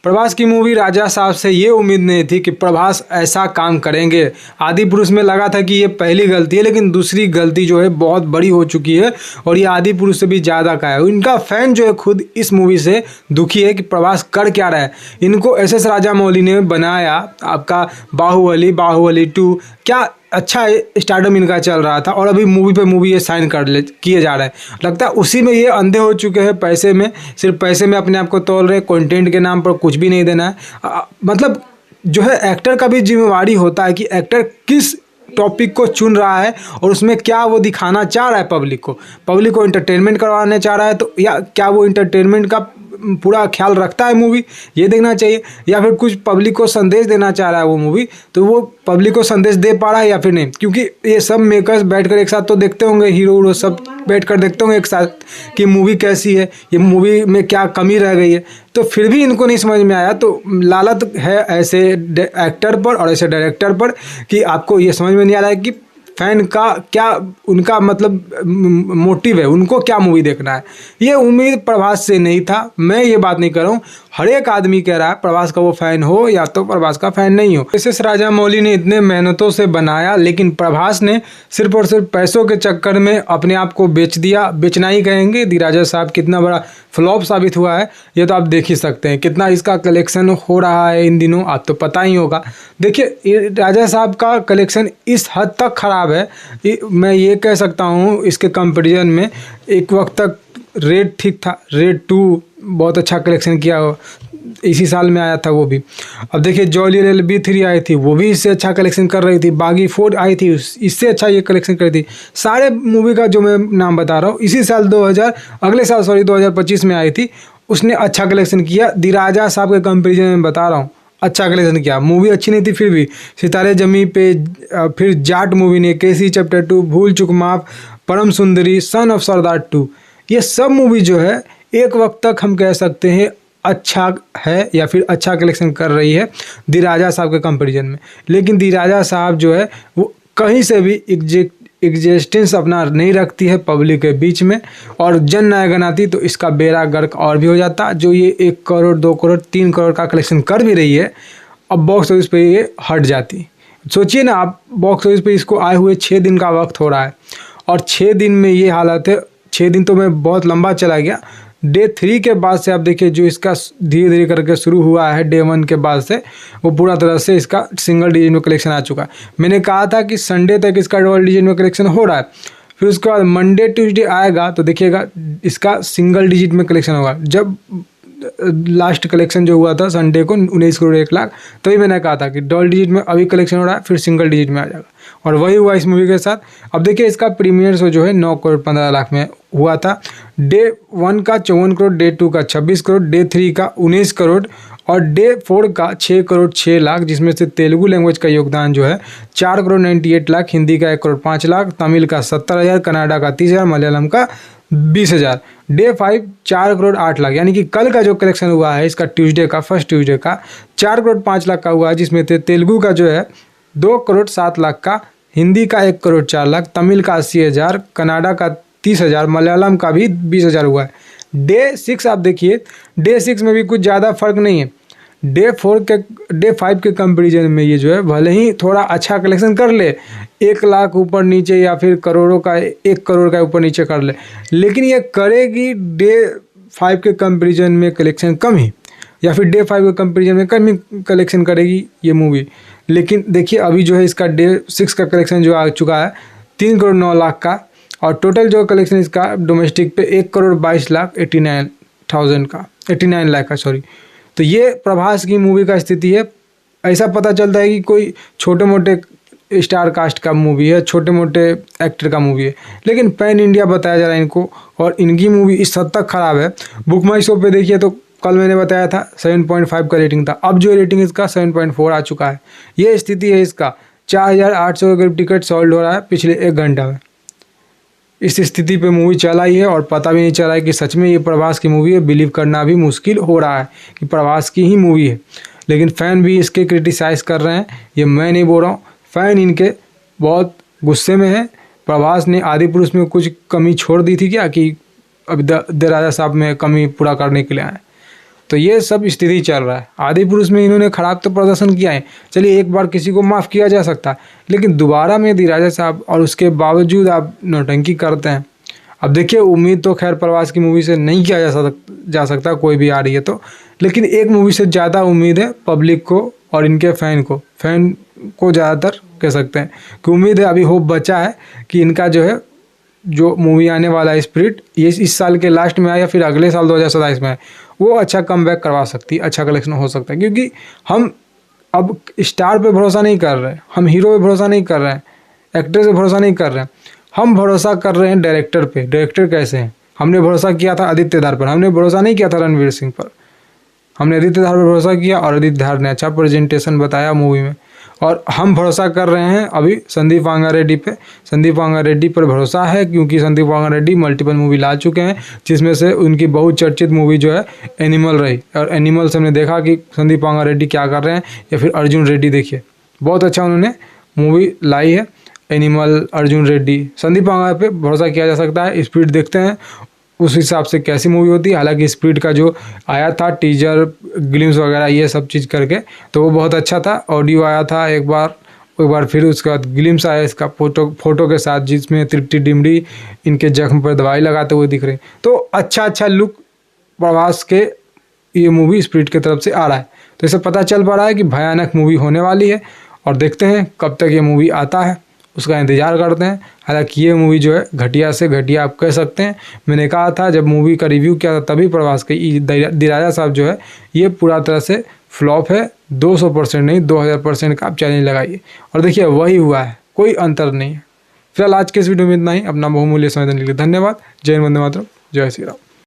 प्रभास की मूवी राजा साहब से ये उम्मीद नहीं थी कि प्रभास ऐसा काम करेंगे। आदि पुरुष में लगा था कि ये पहली गलती है, लेकिन दूसरी गलती जो है बहुत बड़ी हो चुकी है और ये आदि पुरुष से भी ज़्यादा का है। इनका फैन जो है खुद इस मूवी से दुखी है कि प्रभास कर क्या रहा है। इनको एस राजामौली ने बनाया आपका बाहुबली 2, क्या अच्छा स्टार्टअप इनका चल रहा था और अभी मूवी पे मूवी ये साइन किए जा रहे हैं। लगता है उसी में ये अंधे हो चुके हैं, पैसे में, सिर्फ पैसे में अपने आप को तोल रहे, कंटेंट के नाम पर कुछ भी नहीं देना है। मतलब जो है एक्टर का भी जिम्मेवारी होता है कि एक्टर किस टॉपिक को चुन रहा है और उसमें क्या वो दिखाना चाह रहा है पब्लिक को एंटरटेनमेंट करवाना चाह रहा है, तो या क्या वो एंटरटेनमेंट का पूरा ख्याल रखता है मूवी, ये देखना चाहिए। या फिर कुछ पब्लिक को संदेश देना चाह रहा है वो मूवी, तो वो पब्लिक को संदेश दे पा रहा है या फिर नहीं। क्योंकि ये सब मेकर्स बैठकर एक साथ तो देखते होंगे, हीरो सब बैठकर देखते होंगे एक साथ कि मूवी कैसी है, ये मूवी में क्या कमी रह गई है, तो फिर भी इनको नहीं समझ में आया। तो लालच है ऐसे एक्टर पर और ऐसे डायरेक्टर पर कि आपको ये समझ में नहीं आ रहा है कि फैन का क्या उनका मतलब मोटिव है, उनको क्या मूवी देखना है। ये उम्मीद प्रभास से नहीं था, मैं ये बात नहीं कर रहा हूँ, हर एक आदमी कह रहा है प्रभास का वो फैन हो या तो प्रभास का फैन नहीं हो। एस राजामौली ने इतने मेहनतों से बनाया, लेकिन प्रभास ने सिर्फ और सिर्फ पैसों के चक्कर में अपने आप को बेच दिया। बेचना ही कहेंगे। दी राजा साहब कितना बड़ा फ्लॉप साबित हुआ है ये तो आप देख ही सकते हैं। कितना इसका कलेक्शन हो रहा है इन दिनों, आप तो पता ही होगा। देखिए राजा साहब का कलेक्शन इस हद तक ख़राब है, मैं ये कह सकता हूँ इसके कंपैरिजन में एक वक्त तक रेड ठीक था। रेड 2 बहुत अच्छा कलेक्शन किया हो, इसी साल में आया था वो भी। अब देखिए जॉली LLB 3 आई थी, वो भी इससे अच्छा कलेक्शन कर रही थी। बागी 4 आई थी, इससे अच्छा ये कलेक्शन कर रही थी। सारे मूवी का जो मैं नाम बता रहा हूँ इसी साल अगले साल 2025 में आई थी, उसने अच्छा कलेक्शन किया। दी राजा साहब के कंपेरिजन में बता रहा हूँ अच्छा कलेक्शन किया। मूवी अच्छी नहीं थी फिर भी, सितारे जमी पे, फिर जाट मूवी ने, केसी चैप्टर 2, भूल चूक माफ, परम सुंदरी, सन ऑफ सरदार 2, ये सब मूवी जो है एक वक्त तक हम कह सकते हैं अच्छा है या फिर अच्छा कलेक्शन कर रही है दी राजा साहब के कंपैरिजन में। लेकिन दी राजा साहब जो है वो कहीं से भी एग्जिस्टेंस अपना नहीं रखती है पब्लिक के बीच में, और जन नायक आती तो इसका बेड़ा गर्क और भी हो जाता। जो ये 1 करोड़ 2 करोड़ 3 करोड़ का कलेक्शन कर भी रही है, अब बॉक्स ऑफिस पे ये हट जाती। सोचिए ना आप, बॉक्स ऑफिस पे इसको आए हुए 6 दिन का वक्त हो रहा है और 6 दिन में ये हालत है। 6 दिन तो मैं बहुत लंबा चला गया। डे 3 के बाद से आप देखिए जो इसका धीरे धीरे करके शुरू हुआ है, डे 1 के बाद से वो पूरा तरह से इसका सिंगल डिजिट में कलेक्शन आ चुका है। मैंने कहा था कि संडे तक इसका डबल डिजिट में कलेक्शन हो रहा है, फिर उसके बाद मंडे ट्यूसडे आएगा तो देखिएगा इसका सिंगल डिजिट में कलेक्शन होगा। जब लास्ट कलेक्शन जो हुआ था संडे को 19 करोड़ 1 लाख, तभी मैंने कहा था कि डबल डिजिट में अभी कलेक्शन हो रहा है, फिर सिंगल डिजिट में आ जाएगा, और वही हुआ इस मूवी के साथ। अब देखिए इसका प्रीमियर शो जो है 9 करोड़ 15 लाख में हुआ था। डे 1 का 54 करोड़, डे 2 का 26 करोड़, डे 3 का 19 करोड़ और डे 4 का 6 करोड़ 6 लाख, जिसमें से तेलुगु लैंग्वेज का योगदान जो है 4 करोड़ 98 लाख, हिंदी का 1 करोड़ 5 लाख, तमिल का 70,000, कन्नाडा का 30,000, मलयालम का 20,000। डे 5 4 करोड़ 8 लाख, यानी कि कल का जो कलेक्शन हुआ है इसका फर्स्ट ट्यूसडे का 4 करोड़ 5 लाख का हुआ है, जिसमें तेलुगु का जो है 2 करोड़ 7 लाख का, हिंदी का 1 करोड़ 4 लाख, तमिल का 80,000, कन्नाडा का 30,000, मलयालम का भी 20,000 हुआ है। डे 6 आप देखिए, डे 6 में भी कुछ ज़्यादा फर्क नहीं है। डे 5 के कंपैरिजन में ये जो है भले ही थोड़ा अच्छा कलेक्शन कर ले, 1 लाख ऊपर नीचे या फिर करोड़ों का 1 करोड़ का ऊपर नीचे कर ले, लेकिन ये करेगी डे 5 के कंपैरिजन में कलेक्शन कम ही, या फिर डे 5 के कंपैरिजन में कम ही कलेक्शन करेगी ये मूवी। लेकिन देखिए अभी जो है इसका डे 6 का कलेक्शन जो आ चुका है 3 करोड़ 9 लाख का, और टोटल जो कलेक्शन इसका डोमेस्टिक पे 1 करोड़ 22 लाख 89 लाख का, सॉरी। तो ये प्रभास की मूवी का स्थिति है। ऐसा पता चलता है कि कोई छोटे मोटे स्टार कास्ट का मूवी है, छोटे मोटे एक्टर का मूवी है, लेकिन पैन इंडिया बताया जा रहा है इनको, और इनकी मूवी इस हद तक ख़राब है। बुक माई शो पे देखिए तो कल मैंने बताया था 7.5 का रेटिंग था, अब जो रेटिंग इसका 7.4 आ चुका है। ये स्थिति है इसका। 4,800 का टिकट सोल्ड हो रहा है पिछले 1 घंटा में। इस स्थिति पे मूवी चला ही है और पता भी नहीं चला है कि सच में ये प्रभास की मूवी है। बिलीव करना भी मुश्किल हो रहा है कि प्रभास की ही मूवी है, लेकिन फ़ैन भी इसके क्रिटिसाइज़ कर रहे हैं। ये मैं नहीं बोल रहा हूँ, फ़ैन इनके बहुत गुस्से में है। प्रभास ने आदि पुरुष में कुछ कमी छोड़ दी थी क्या, कि अब द राजा साहब में कमी पूरा करने के लिए आए। तो ये सब स्थिति चल रहा है। आदि पुरुष में इन्होंने खराब तो प्रदर्शन किया है, चलिए एक बार किसी को माफ़ किया जा सकता है, लेकिन दोबारा में यदि राजा साहब और उसके बावजूद आप नौटंकी करते हैं। अब देखिए, उम्मीद तो खैर प्रभास की मूवी से नहीं किया जा सकता, कोई भी आ रही है तो, लेकिन एक मूवी से ज़्यादा उम्मीद है पब्लिक को और इनके फैन को ज़्यादातर कह सकते हैं कि उम्मीद है, अभी होप बचा है कि इनका जो है जो मूवी आने वाला है स्पिरिट, ये इस साल के लास्ट में आए या फिर अगले साल 2027 में आए, वो अच्छा कमबैक करवा सकती है, अच्छा कलेक्शन हो सकता है। क्योंकि हम अब स्टार पे भरोसा नहीं कर रहे हैं, हम हीरो पे भरोसा नहीं कर रहे हैं, एक्टर पे भरोसा नहीं कर रहे हैं, हम भरोसा कर रहे हैं डायरेक्टर पे। डायरेक्टर कैसे हैं? हमने भरोसा किया था आदित्य धार पर, हमने भरोसा नहीं किया था रणवीर सिंह पर, हमने आदित्य धार पर भरोसा किया और आदित्य धार ने अच्छा प्रेजेंटेशन बताया मूवी में। और हम भरोसा कर रहे हैं अभी संदीप वांगा रेड्डी पे। संदीप वांगा रेड्डी पर भरोसा है क्योंकि संदीप वांगा रेड्डी मल्टीपल मूवी ला चुके हैं, जिसमें से उनकी बहुत चर्चित मूवी जो है एनिमल रही। और एनिमल से हमने देखा कि संदीप वांगा रेड्डी क्या कर रहे हैं। या फिर अर्जुन रेड्डी देखिए, बहुत अच्छा उन्होंने मूवी लाई है एनिमल, अर्जुन रेड्डी। संदीप वांगा पे भरोसा किया जा सकता है। स्पीड देखते हैं उस हिसाब से कैसी मूवी होती है। हालांकि स्पीड का जो आया था टीजर, ग्लिम्स वगैरह ये सब चीज़ करके, तो वो बहुत अच्छा था। ऑडियो आया था एक बार फिर उसके बाद ग्लिम्स आया इसका फोटो के साथ, जिसमें तृप्ति डिमरी इनके जख्म पर दवाई लगाते हुए दिख रहे। तो अच्छा लुक प्रभास के ये मूवी स्पीड की तरफ से आ रहा है। तो इससे पता चल पा रहा है कि भयानक मूवी होने वाली है। और देखते हैं कब तक ये मूवी आता है, उसका इंतज़ार करते हैं। हालांकि ये मूवी जो है घटिया से घटिया आप कह सकते हैं। मैंने कहा था जब मूवी का रिव्यू किया था तभी प्रभास की दी राजा साहब जो है ये पूरा तरह से फ्लॉप है। 200% नहीं 2000% का आप चैलेंज लगाइए और देखिए वही हुआ है, कोई अंतर नहीं है। फिलहाल आज के इस वीडियो में इतना ही। अपना बहुमूल्य समय देने के लिए धन्यवाद। जय हिंद, वंदे मातरम, जय श्री राम।